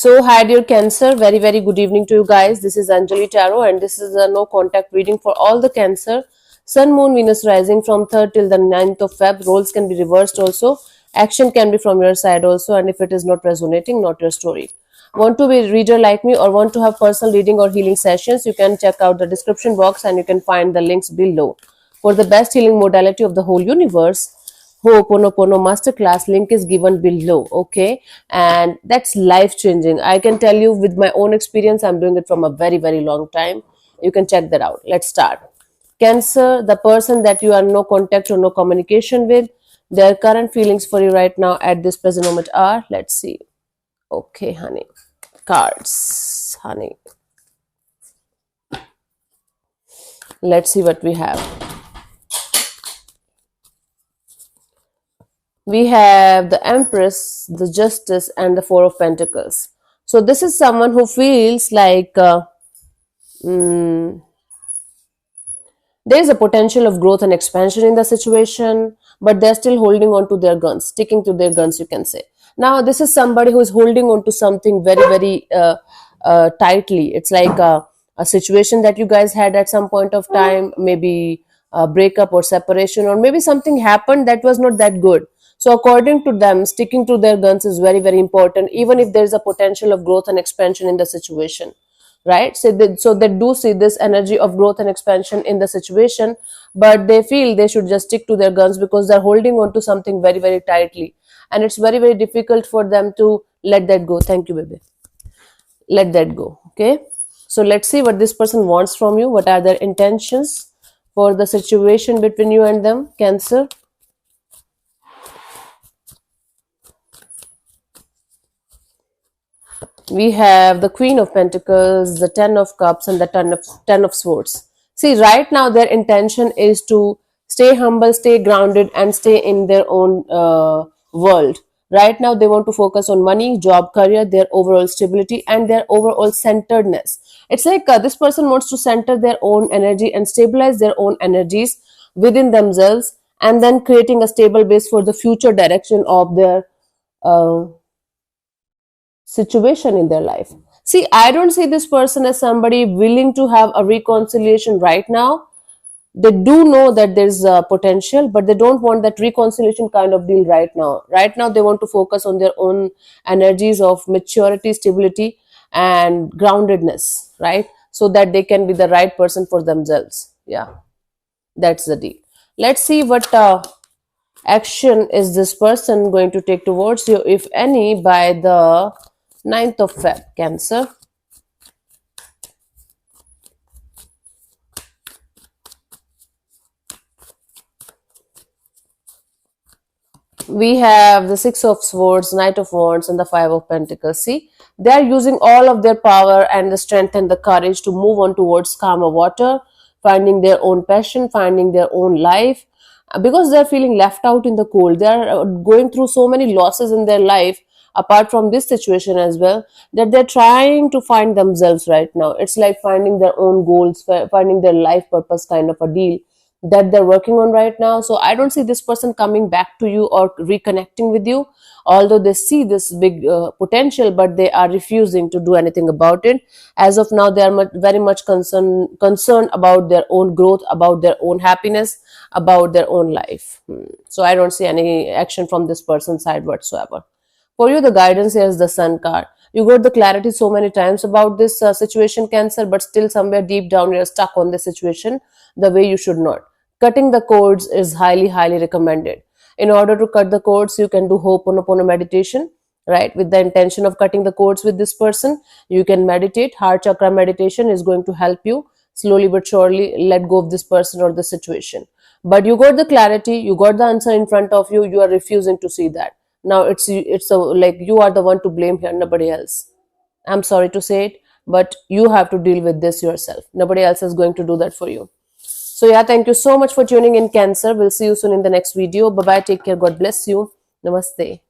So, hi dear Cancer, very good evening to you guys. This is Anjali Tarot, and this is a no contact reading for all the Cancer. Sun, Moon, Venus rising from 3rd till the 9th of Feb. Roles can be reversed also. Action can be from your side also, and if it is not resonating, not your story. Want to be a reader like me or want to have personal reading or healing sessions, you can check out the description box and you can find the links below. For the best healing modality of the whole universe, Ho'oponopono masterclass link is given below, okay? And that's life changing. I can tell you with my own experience, I'm doing it from a very long time. You can check that out. Let's start. Cancer, the person that you are no contact or no communication with, their current feelings for you right now at this present moment are, let's see. Okay, honey. Cards, honey. Let's see what we have. We have the Empress, the Justice, and the Four of Pentacles. So this is someone who feels like there is a potential of growth and expansion in the situation, but they're still holding on to their guns, sticking to their guns, you can say. Now, this is somebody who is holding on to something very tightly. It's like a situation that you guys had at some point of time, maybe a breakup or separation, or maybe something happened that was not that good. So according to them, sticking to their guns is very important, even if there's a potential of growth and expansion in the situation, right? So they do see this energy of growth and expansion in the situation, but they feel they should just stick to their guns because they're holding on to something very tightly. And it's very difficult for them to let that go. Thank you, baby. Let that go, okay? So let's see what this person wants from you. What are their intentions for the situation between you and them, Cancer? We have the Queen of Pentacles, the Ten of Cups, and the Ten of Swords. See, right now their intention is to stay humble, stay grounded, and stay in their own world. Right now they want to focus on money, job, career, their overall stability, and their overall centeredness. It's like this person wants to center their own energy and stabilize their own energies within themselves, and then creating a stable base for the future direction of their situation in their life. See, I don't see this person as somebody willing to have a reconciliation right now. They do know that there's potential, but they don't want that reconciliation kind of deal right now. Right now, they want to focus on their own energies of maturity, stability, and groundedness, right? So that they can be the right person for themselves. Yeah, that's the deal. Let's see what action is this person going to take towards you, if any, by the 9th of Feb, Cancer. We have the Six of Swords, Knight of Wands, and the Five of Pentacles. See, they are using all of their power and the strength and the courage to move on towards calmer water, finding their own passion, finding their own life, because they are feeling left out in the cold. They are going through so many losses in their life, apart from this situation as well, that they're trying to find themselves right now. It's like finding their own goals, finding their life purpose kind of a deal that they're working on right now. So I don't see this person coming back to you or reconnecting with you, although they see this big potential, but they are refusing to do anything about it. As of now, they are very much concerned about their own growth, about their own happiness, about their own life. So I don't see any action from this person's side whatsoever. For you, the guidance here is the Sun card. You got the clarity so many times about this situation, Cancer, but still somewhere deep down you're stuck on this situation the way you should not. Cutting the cords is highly recommended. In order to cut the cords, you can do Ho'oponopono meditation, right? With the intention of cutting the cords with this person, you can meditate. Heart chakra meditation is going to help you slowly but surely let go of this person or the situation. But you got the clarity, you got the answer in front of you, you are refusing to see that. Now it's like you are the one to blame here, nobody else. I'm sorry to say it, but you have to deal with this yourself. Nobody else is going to do that for you. So yeah, thank you so much for tuning in, Cancer. We'll see you soon in the next video. Bye bye, take care, God bless you. Namaste.